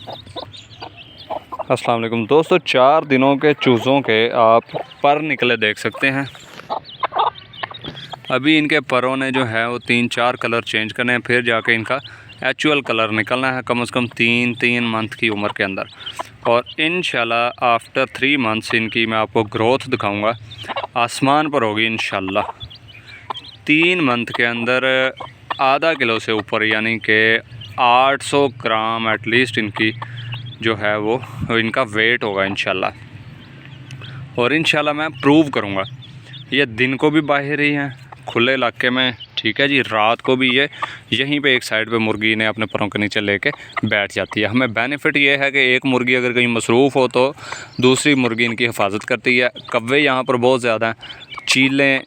अस्सलाम वालेकुम दोस्तों, 4 दिनों के चूज़ों के आप पर निकले देख सकते हैं। अभी इनके परों ने जो है वो 3-4 कलर चेंज करने हैं, फिर जाके इनका एक्चुअल कलर निकलना है कम से कम 3 मंथ की उम्र के अंदर। और इंशाल्लाह आफ्टर 3 मंथ्स इनकी मैं आपको ग्रोथ दिखाऊंगा, आसमान पर होगी इंशाल्लाह। 3 मंथ के अंदर आधा किलो से ऊपर यानी कि 800 ग्राम एटलीस्ट इनकी जो है वो इनका वेट होगा इंशाल्लाह। और इंशाल्लाह मैं प्रूव करूँगा। ये दिन को भी बाहर ही हैं खुले इलाके में, ठीक है जी। रात को भी ये यहीं पे एक साइड पे मुर्गी ने अपने परों के नीचे लेके बैठ जाती है। हमें बेनिफिट ये है कि एक मुर्गी अगर कहीं मसरूफ़ हो तो दूसरी मुर्गी इनकी हिफाजत करती है। कौवे यहाँ पर बहुत ज़्यादा हैं, चीलें,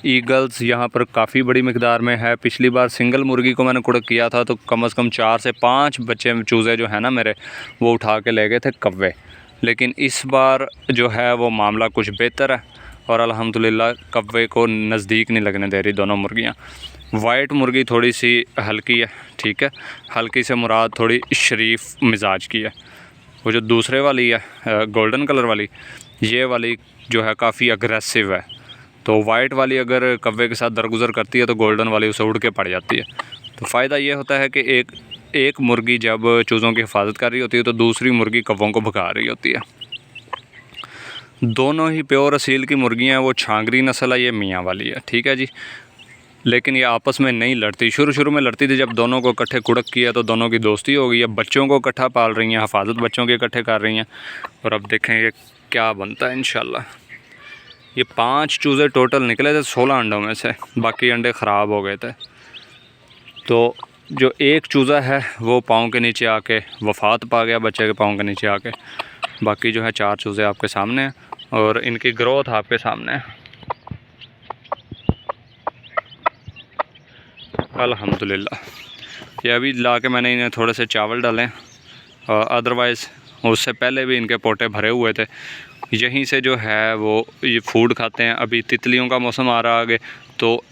ईगल्स यहाँ पर काफ़ी बड़ी मिकदार में है। पिछली बार सिंगल मुर्गी को मैंने कुड़क किया था तो कम से कम 4 से 5 बच्चे चूज़े जो है ना मेरे, वो उठा के ले गए थे कौवे। लेकिन इस बार जो है वो मामला कुछ बेहतर है और अल्हम्दुलिल्लाह कौवे को नज़दीक नहीं लगने दे रही दोनों मुर्गियाँ। वाइट मुर्गी थोड़ी सी हल्की है, ठीक है। हल्की से मुराद थोड़ी शरीफ मिजाज की है। वो जो दूसरे वाली है गोल्डन कलर वाली, ये वाली जो है काफ़ी अग्रेसिव है। तो वाइट वाली अगर कौवे के साथ दरगुजर करती है तो गोल्डन वाली उसे उड़ के पड़ जाती है। तो फ़ायदा ये होता है कि एक मुर्गी जब चूज़ों की हिफाजत कर रही होती है तो दूसरी मुर्गी कौवों को भगा रही होती है। दोनों ही प्योर असील की मुर्गियाँ हैं। वो छांगरी नस्ल है, ये मियाँ वाली है, ठीक है जी। लेकिन ये आपस में नहीं लड़ती। शुरू में लड़ती थी, जब दोनों को इकट्ठे कुड़क किया तो दोनों की दोस्ती हो गई है। बच्चों को इकट्ठा पाल रही हैं, हिफाजत बच्चों के इकट्ठे कर रही हैं। और अब देखें ये क्या बनता है इंशाल्लाह। ये 5 चूज़े टोटल निकले थे 16 अंडों में से, बाकी अंडे ख़राब हो गए थे। तो जो एक चूज़ा है वो पाँव के नीचे आके वफ़ात पा गया, बच्चे के पाँव के नीचे आके। बाकी जो है 4 चूज़े आपके सामने हैं और इनकी ग्रोथ आपके सामने है अल्हम्दुलिल्लाह। ये अभी ला के मैंने इन्हें थोड़े से चावल डालें, अदरवाइज़ उससे पहले भी इनके पोटे भरे हुए थे। यहीं से जो है वो ये फूड खाते हैं। अभी तितलियों का मौसम आ रहा आगे, तो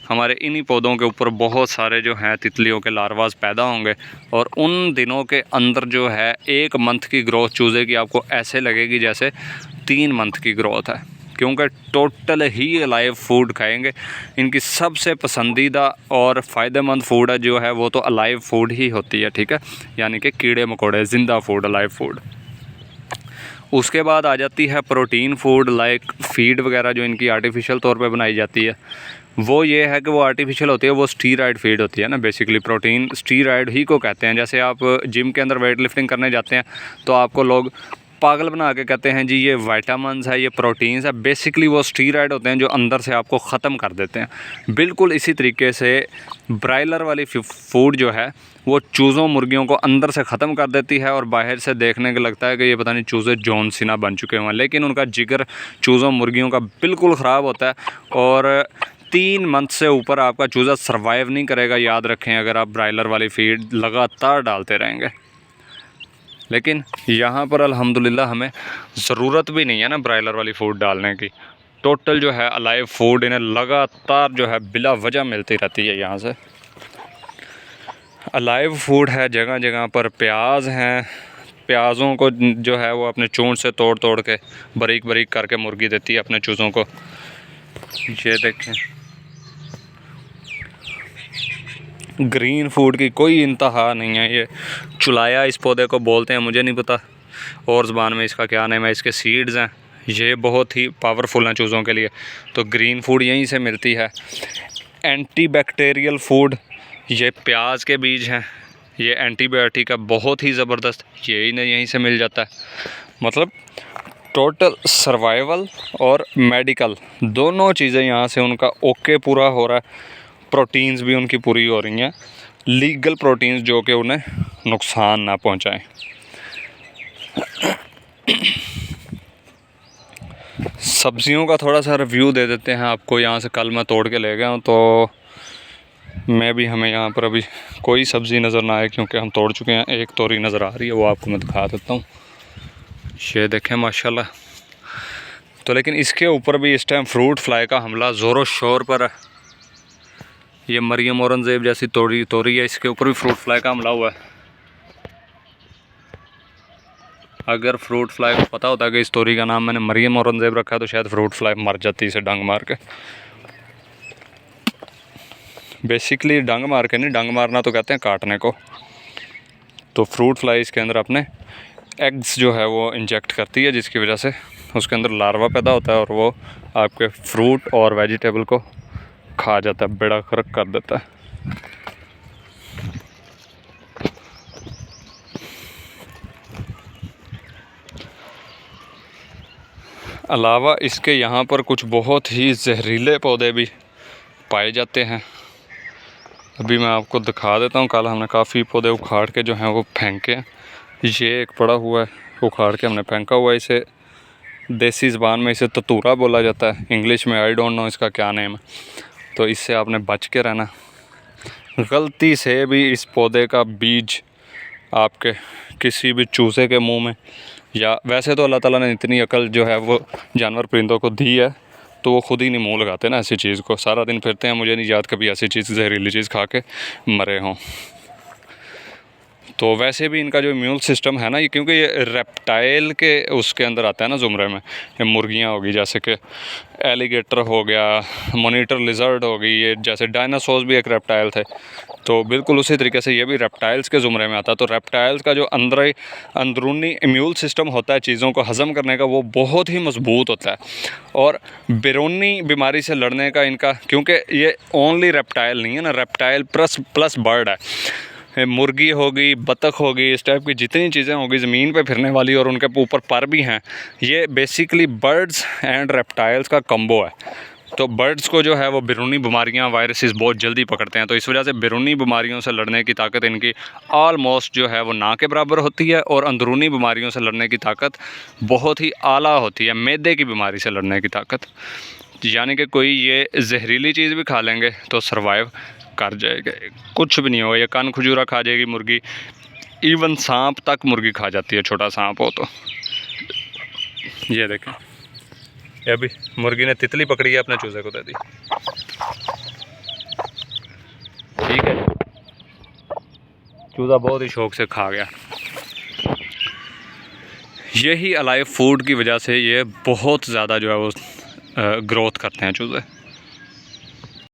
हमारे इन्हीं पौधों के ऊपर बहुत सारे जो हैं तितलियों के लार्वास पैदा होंगे। और उन दिनों के अंदर जो है 1 मंथ की ग्रोथ चूज़े की आपको ऐसे लगेगी जैसे 3 मंथ की ग्रोथ है, क्योंकि टोटल ही अलाइव फूड खाएंगे। इनकी सबसे पसंदीदा और फ़ायदेमंद फूड है जो है वो तो अलाइव फूड ही होती है, ठीक है। यानी कि कीड़े मकोड़े, ज़िंदा फूड, अलाइव फूड। उसके बाद आ जाती है प्रोटीन फूड, लाइक फीड वगैरह जो इनकी आर्टिफिशियल तौर पे बनाई जाती है। वो ये है कि वो आर्टिफिशियल होती है, वो स्टीरॉयड फीड होती है ना। बेसिकली प्रोटीन स्टीरॉयड ही को कहते हैं। जैसे आप जिम के अंदर वेट लिफ्टिंग करने जाते हैं तो आपको लोग पागल बना के कहते हैं जी ये विटामिन्स है, ये प्रोटीन्स है। बेसिकली वो स्टीरॉयड होते हैं जो अंदर से आपको ख़त्म कर देते हैं। बिल्कुल इसी तरीके से ब्रायलर वाली फूड जो है वो चूज़ों मुर्गियों को अंदर से ख़त्म कर देती है और बाहर से देखने को लगता है कि ये पता नहीं चूज़े जॉन सीना बन चुके हुए हैं, लेकिन उनका जिगर चूज़ों मुर्गियों का बिल्कुल ख़राब होता है। और 3 मंथ से ऊपर आपका चूज़ा सर्वाइव नहीं करेगा, याद रखें, अगर आप ब्रायलर वाली फीड लगातार डालते रहेंगे। लेकिन यहाँ पर अल्हम्दुलिल्लाह हमें ज़रूरत भी नहीं है ना ब्रायलर वाली फूड डालने की। टोटल जो है अलाइव फूड इन्हें लगातार जो है बिला वजह मिलती रहती है। यहाँ से अलाइव फूड है, जगह जगह पर प्याज हैं। प्याज़ों को जो है वो अपने चूंट से तोड़ तोड़ के बारीक बारीक करके मुर्गी देती है अपने चूज़ों को। ये देखें, ग्रीन फूड की कोई इंतहा नहीं है। ये चुलाया इस पौधे को बोलते हैं, मुझे नहीं पता और ज़बान में इसका क्या नाम है। इसके सीड्स हैं, ये बहुत ही पावरफुल हैं चूज़ों के लिए। तो ग्रीन फूड यहीं से मिलती है। एंटी बैक्टीरियल फूड, ये प्याज के बीज हैं, ये एंटीबायोटिक है बहुत ही ज़बरदस्त, ये इन्हें यहीं से मिल जाता है। मतलब टोटल सर्वाइवल और मेडिकल दोनों चीज़ें यहाँ से उनका ओके पूरा हो रहा है। प्रोटीन्स भी उनकी पूरी हो रही हैं, लीगल प्रोटीन्स जो कि उन्हें नुकसान ना पहुँचाएं। सब्जियों का थोड़ा सा रिव्यू दे देते हैं आपको। यहाँ से कल मैं तोड़ के ले गया हूँ तो मैं भी, हमें यहाँ पर अभी कोई सब्ज़ी नज़र ना आए क्योंकि हम तोड़ चुके हैं। एक तोरी नज़र आ रही है, वो आपको मैं दिखा देता हूँ। ये देखें माशाल्लाह। तो लेकिन इसके ऊपर भी इस टाइम फ्रूट फ्लाई का हमला ज़ोरों शोर पर है। ये मरियम औरंगज़ेब जैसी तोरी है, इसके ऊपर भी फ्रूट फ्लाई का हमला हुआ है। अगर फ्रूट फ्लाई को पता होता कि इस तोरी का नाम मैंने मरियम औरंगज़ेब रखा तो शायद फ्रूट फ्लाई मर जाती इसे डंग मार के। बेसिकली डंग मार के नहीं, डंग मारना तो कहते हैं काटने को। तो फ्रूट फ्लाई इसके अंदर अपने एग्स जो है वो इंजेक्ट करती है, जिसकी वजह से उसके अंदर लार्वा पैदा होता है और वो आपके फ्रूट और वेजिटेबल को खा जाता है, बेड़ा गर्क कर देता है। अलावा इसके यहाँ पर कुछ बहुत ही जहरीले पौधे भी पाए जाते हैं। अभी मैं आपको दिखा देता हूँ। कल हमने काफ़ी पौधे उखाड़ के जो हैं वो फेंके हैं। ये एक पड़ा हुआ है, उखाड़ के हमने फेंका हुआ है। इसे देसी ज़बान में इसे ततूरा बोला जाता है, इंग्लिश में आई डोंट नो इसका क्या नेम है। तो इससे आपने बच के रहना। गलती से भी इस पौधे का बीज आपके किसी भी चूज़े के मुंह में, या वैसे तो अल्लाह ताला ने इतनी अकल जो है वो जानवर परिंदों को दी है, तो वो ख़ुद ही नहीं मुँह लगाते ना ऐसी चीज़ को। सारा दिन फिरते हैं, मुझे नहीं याद कभी ऐसी चीज़ जहरीली चीज़ खा के मरे हों। तो वैसे भी इनका जो इम्यून सिस्टम है ना, ये क्योंकि ये रेप्टाइल के उसके अंदर आता है ना ज़ुमरे में। ये मुर्गियाँ होगी, जैसे कि एलिगेटर हो गया, मॉनिटर लिजर्ड हो गई, ये जैसे डायनासोर्स भी एक रेप्टाइल थे, तो बिल्कुल उसी तरीके से ये भी रेप्टाइल्स के ज़ुमरे में आता है। तो रेप्टाइल्स का जो अंदरूनी इम्यून सिस्टम होता है चीज़ों को हज़म करने का, वो बहुत ही मजबूत होता है। और बैरूनी बीमारी से लड़ने का इनका, क्योंकि ये ओनली रेप्टाइल नहीं है ना, रेप्टाइल प्लस बर्ड है। मुर्गी होगी, बतख होगी, इस टाइप की जितनी चीज़ें होगी ज़मीन पे फिरने वाली और उनके ऊपर पर भी हैं, ये बेसिकली बर्ड्स एंड रेप्टाइल्स का कम्बो है। तो बर्ड्स को जो है वो बैरूनी बीमारियां, वायरसेस बहुत जल्दी पकड़ते हैं। तो इस वजह से बैरूनी बीमारियों से लड़ने की ताकत इनकी ऑलमोस्ट जो है वो ना के बराबर होती है, और अंदरूनी बीमारियों से लड़ने की ताकत बहुत ही आला होती है। मैदे की बीमारी से लड़ने की ताकत, यानी कि कोई ये जहरीली चीज़ भी खा लेंगे तो सर्वाइव कर जाएगा, कुछ भी नहीं होगा। ये कान खजूरा खा जाएगी मुर्गी, इवन सांप तक मुर्गी खा जाती है, छोटा सांप हो तो। ये देखें, ये अभी मुर्गी ने तितली पकड़ी है, अपने चूजे को दे दी। ठीक है, चूजा बहुत ही शौक से खा गया। यही अलाइव फूड की वजह से ये बहुत ज़्यादा जो है वो ग्रोथ करते हैं चूजे।